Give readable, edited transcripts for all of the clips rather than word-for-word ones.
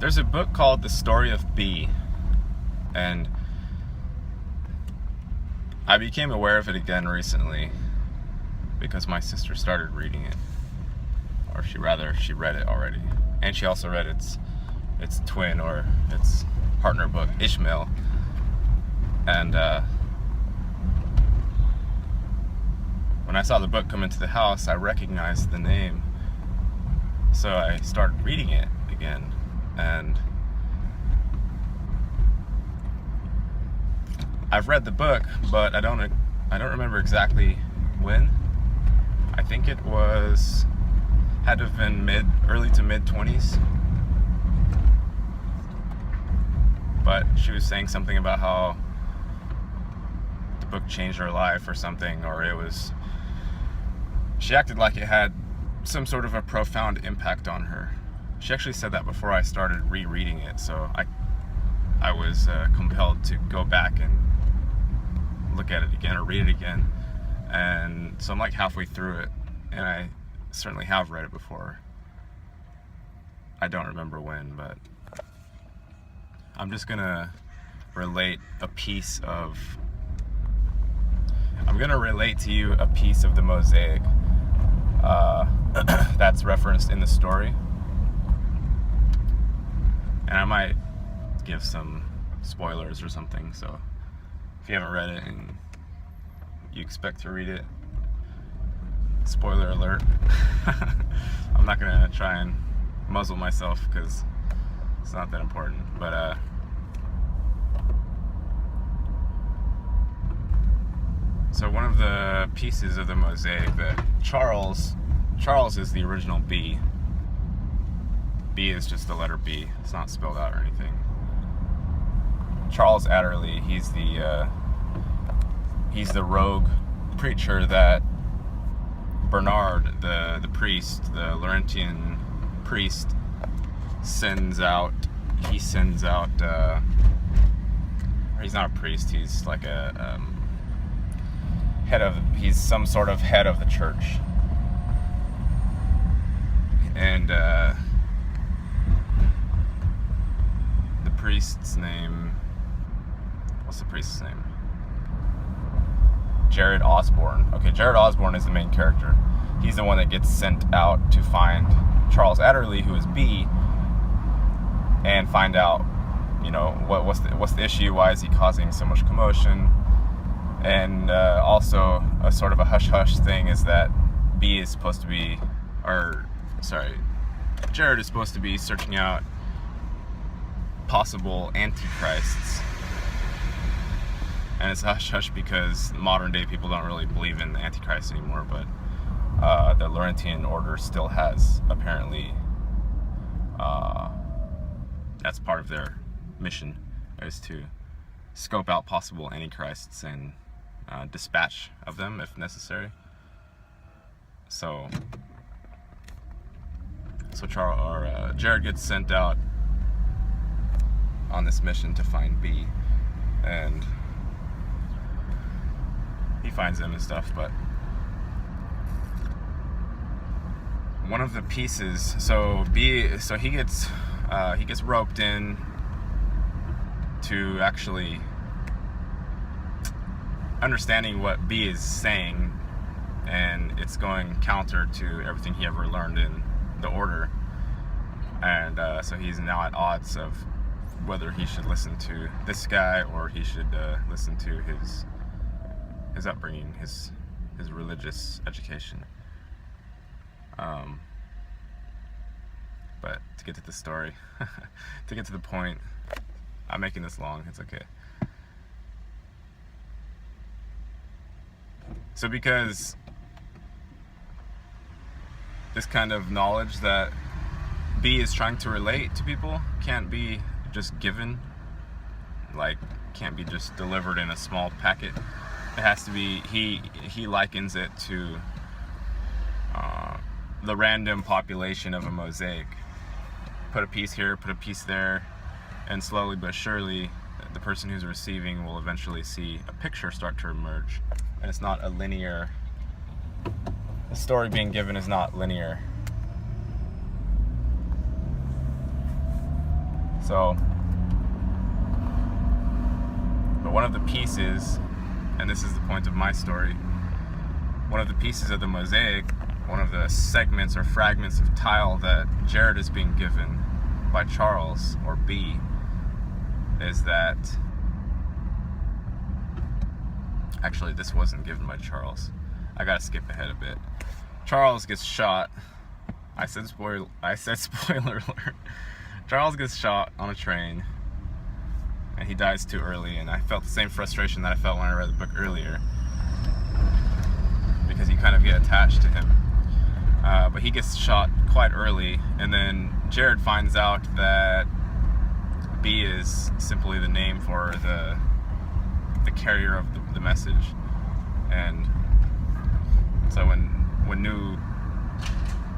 There's a book called The Story of B, and I became aware of it again recently because my sister started reading it, or she read it already, and she also read its twin or its partner book, Ishmael, and when I saw the book come into the house, I recognized the name, so I started reading it again, and I've read the book, but I don't remember exactly when. I think it had to have been early to mid 20s. But she was saying something about how the book changed her life or something, or she acted like it had some sort of a profound impact on her. She actually said that before I started rereading it, so I was compelled to go back and look at it again or read it again. And so I'm like halfway through it, and I certainly have read it before. I don't remember when, but I'm just gonna relate to you a piece of the mosaic that's referenced in the story, and I might give some spoilers or something, so if you haven't read it and you expect to read it, spoiler alert. I'm not gonna try and muzzle myself because it's not that important, but so one of the pieces of the mosaic that Charles is the original B. B is just the letter B. It's not spelled out or anything. Charles Adderley, he's the rogue preacher that Bernard, the priest, the Laurentian priest, sends out. He's not a priest, he's like he's some sort of head of the church. And the priest's name, what's the priest's name? Jared Osborne. Okay, Jared Osborne is the main character. He's the one that gets sent out to find Charles Adderley, who is B, and find out, what's the issue, why is he causing so much commotion. And also a sort of a hush-hush thing is that Jared is supposed to be searching out possible antichrists. And it's hush-hush because modern day people don't really believe in the Antichrist anymore, but the Laurentian order still has, apparently, that's part of their mission, is to scope out possible antichrists and dispatch of them if necessary. So Jared gets sent out on this mission to find B, and he finds him and stuff. But one of the pieces, he gets roped in to actually understanding what B is saying, and it's going counter to everything he ever learned in the order, and so he's now at odds of whether he should listen to this guy or he should listen to his upbringing, his religious education. But to get to the story, to get to the point, I'm making this long, it's okay. So because this kind of knowledge that B is trying to relate to people can't be just given, can't be just delivered in a small packet. It has to be, he likens it to the random population of a mosaic. Put a piece here, put a piece there, and slowly but surely the person who's receiving will eventually see a picture start to emerge. And it's not a linear, the story being given is not linear. So, but one of the pieces, and this is the point of my story, one of the pieces of the mosaic, one of the segments or fragments of tile that Jared is being given by Charles, or B, is that, actually this wasn't given by Charles. I gotta skip ahead a bit. Charles gets shot. I said spoiler alert. Charles gets shot on a train, and he dies too early, and I felt the same frustration that I felt when I read the book earlier, because you kind of get attached to him. But he gets shot quite early, and then Jared finds out that B is simply the name for the carrier of the message. And so when new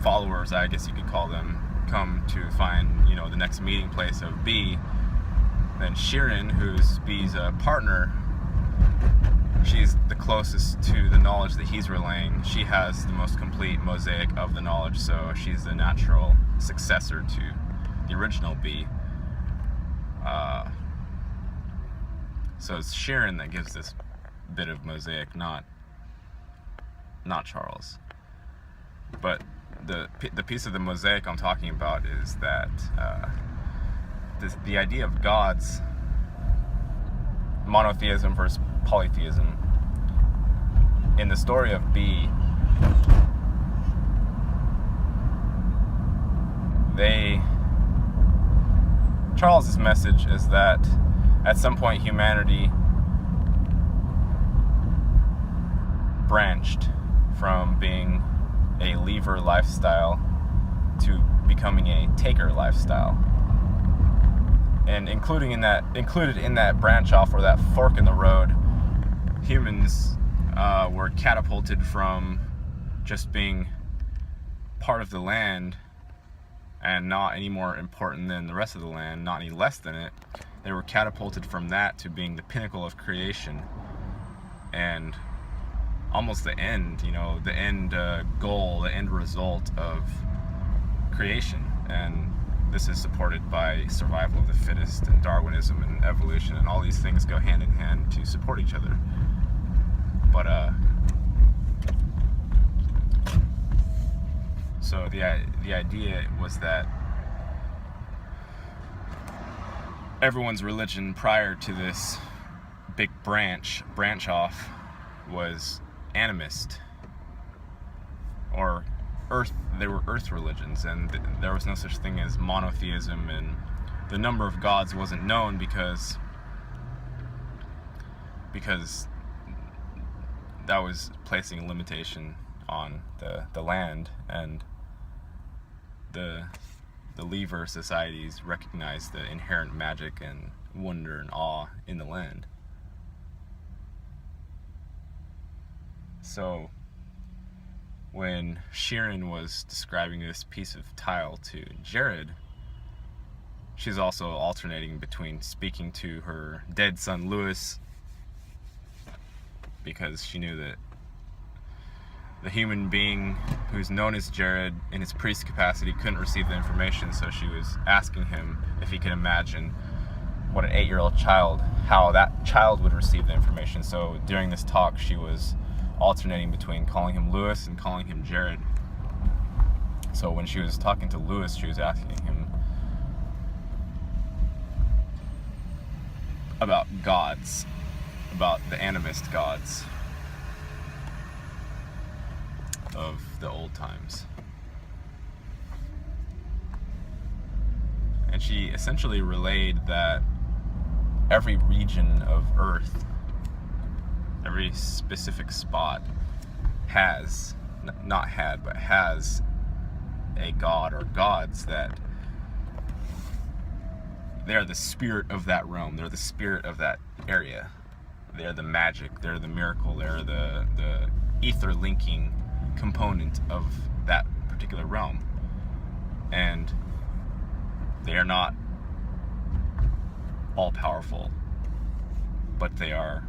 followers, I guess you could call them, come to find, the next meeting place of B, then Sheeran, who's B's partner, she's the closest to the knowledge that he's relaying. She has the most complete mosaic of the knowledge, so she's the natural successor to the original B. So it's Sheeran that gives this bit of mosaic, not Charles. But the piece of the mosaic I'm talking about is that the idea of gods, monotheism versus polytheism. In the story of B, Charles's message is that at some point humanity branched from being a lever lifestyle to becoming a taker lifestyle. And included in that branch off, or that fork in the road, humans were catapulted from just being part of the land and not any more important than the rest of the land, not any less than it. They were catapulted from that to being the pinnacle of creation and almost the end, the end goal, the end result of creation. And this is supported by survival of the fittest and Darwinism and evolution, and all these things go hand in hand to support each other. But so the idea was that everyone's religion prior to this big branch off was animist, or earth. They were earth religions, and there was no such thing as monotheism, and the number of gods wasn't known because that was placing a limitation on the land, and the lever societies recognized the inherent magic and wonder and awe in the land. So when Sheeran was describing this piece of tile to Jared, she's also alternating between speaking to her dead son Lewis, because she knew that the human being who's known as Jared in his priest capacity couldn't receive the information, so she was asking him if he could imagine what an 8-year-old child, how that child would receive the information. So during this talk, she was alternating between calling him Lewis and calling him Jared. So when she was talking to Lewis, she was asking him about gods, about the animist gods of the old times. And she essentially relayed that every region of Earth, every specific spot has a god or gods that they're the spirit of that realm, they're the spirit of that area, they're the magic, they're the miracle, they're the ether linking component of that particular realm. And they are not all powerful, but they are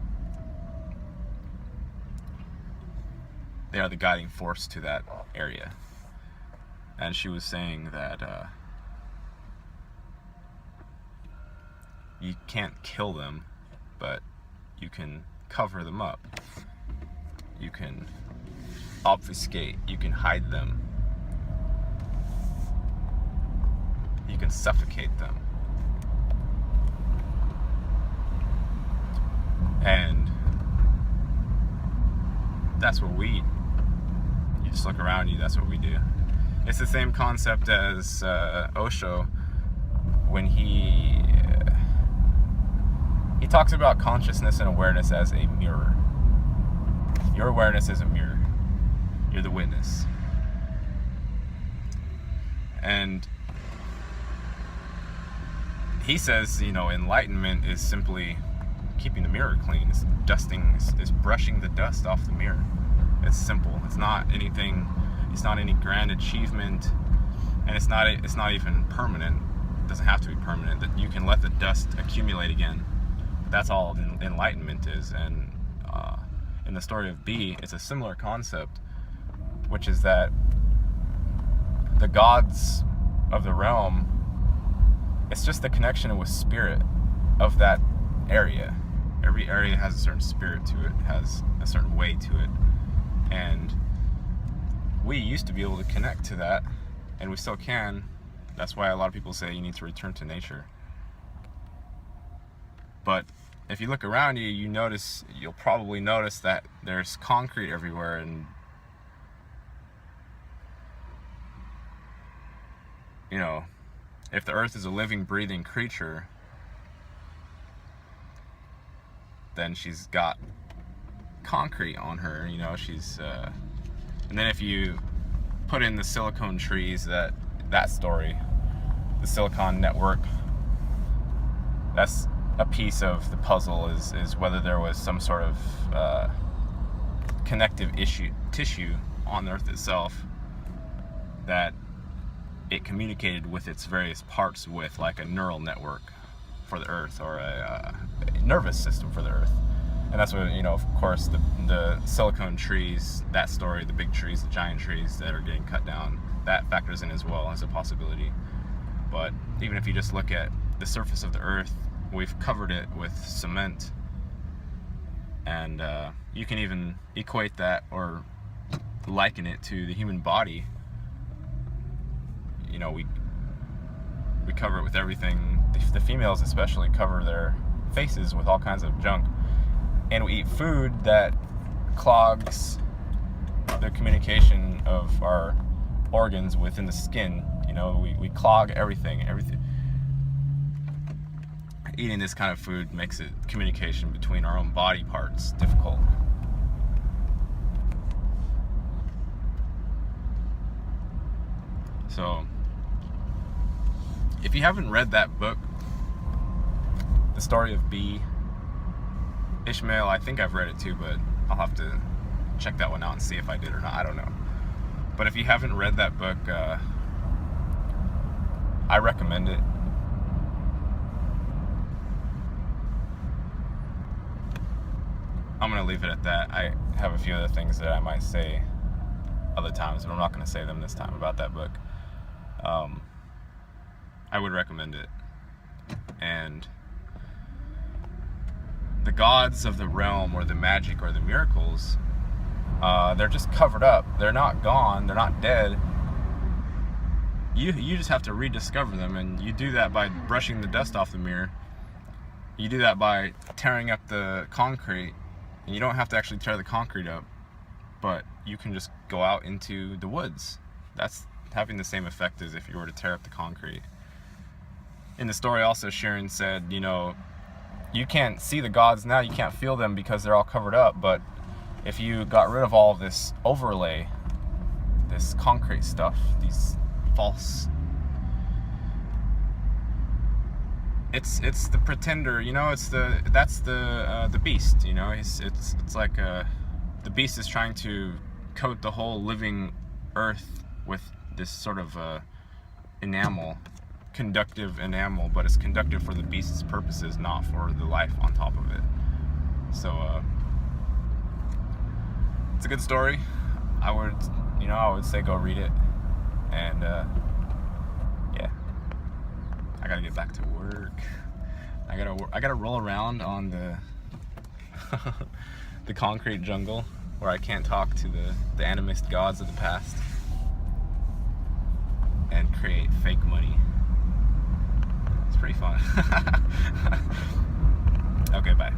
the guiding force to that area. And she was saying that You can't kill them, but you can cover them up. You can obfuscate. You can hide them. You can suffocate them. And that's what you just look around you, that's what we do. It's the same concept as Osho when he talks about consciousness and awareness as a mirror. Your awareness is a mirror. You're the witness. And he says, enlightenment is simply keeping the mirror clean. It's it's brushing the dust off the mirror. It's simple. It's not anything. It's not any grand achievement, and it's not even permanent. It doesn't have to be permanent. That you can let the dust accumulate again. That's all enlightenment is. And in the story of B, it's a similar concept, which is that the gods of the realm, it's just the connection with spirit of that area. Every area has a certain spirit to it, has a certain way to it. And we used to be able to connect to that, and we still can. That's why a lot of people say you need to return to nature. But if you look around you, you'll probably notice that there's concrete everywhere, and if the earth is a living, breathing creature, then she's got concrete on her, she's and then if you put in the silicone trees, that story, the silicon network, that's a piece of the puzzle, is whether there was some sort of connective tissue on the earth itself that it communicated with its various parts with, like a neural network for the earth, or a nervous system for the earth. And that's what, of course, the silicone trees, that story, the big trees, the giant trees that are getting cut down, that factors in as well as a possibility. But even if you just look at the surface of the earth, we've covered it with cement, and you can even equate that or liken it to the human body. We cover it with everything. The females especially cover their faces with all kinds of junk, and we eat food that clogs the communication of our organs within the skin. We clog everything. Eating this kind of food makes communication between our own body parts difficult. So if you haven't read that book, The Story of B, Ishmael, I think I've read it too, but I'll have to check that one out and see if I did or not. I don't know. But if you haven't read that book, I recommend it. I'm going to leave it at that. I have a few other things that I might say other times, but I'm not going to say them this time about that book. I would recommend it. And the gods of the realm, or the magic, or the miracles, they're just covered up. They're not gone. They're not dead. You just have to rediscover them, and you do that by brushing the dust off the mirror. You do that by tearing up the concrete. And you don't have to actually tear the concrete up, but you can just go out into the woods. That's having the same effect as if you were to tear up the concrete. In the story also, Sharon said, you can't see the gods now, you can't feel them because they're all covered up, but if you got rid of all of this overlay, this concrete stuff, these false, it's the pretender, that's the beast, it's like the beast is trying to coat the whole living earth with this sort of enamel, conductive enamel, but it's conductive for the beast's purposes, not for the life on top of it. So it's a good story. I would say go read it. And yeah, I gotta get back to work. I gotta roll around on the the concrete jungle where I can't talk to the animist gods of the past and create fake money. It's pretty fun. Okay, bye.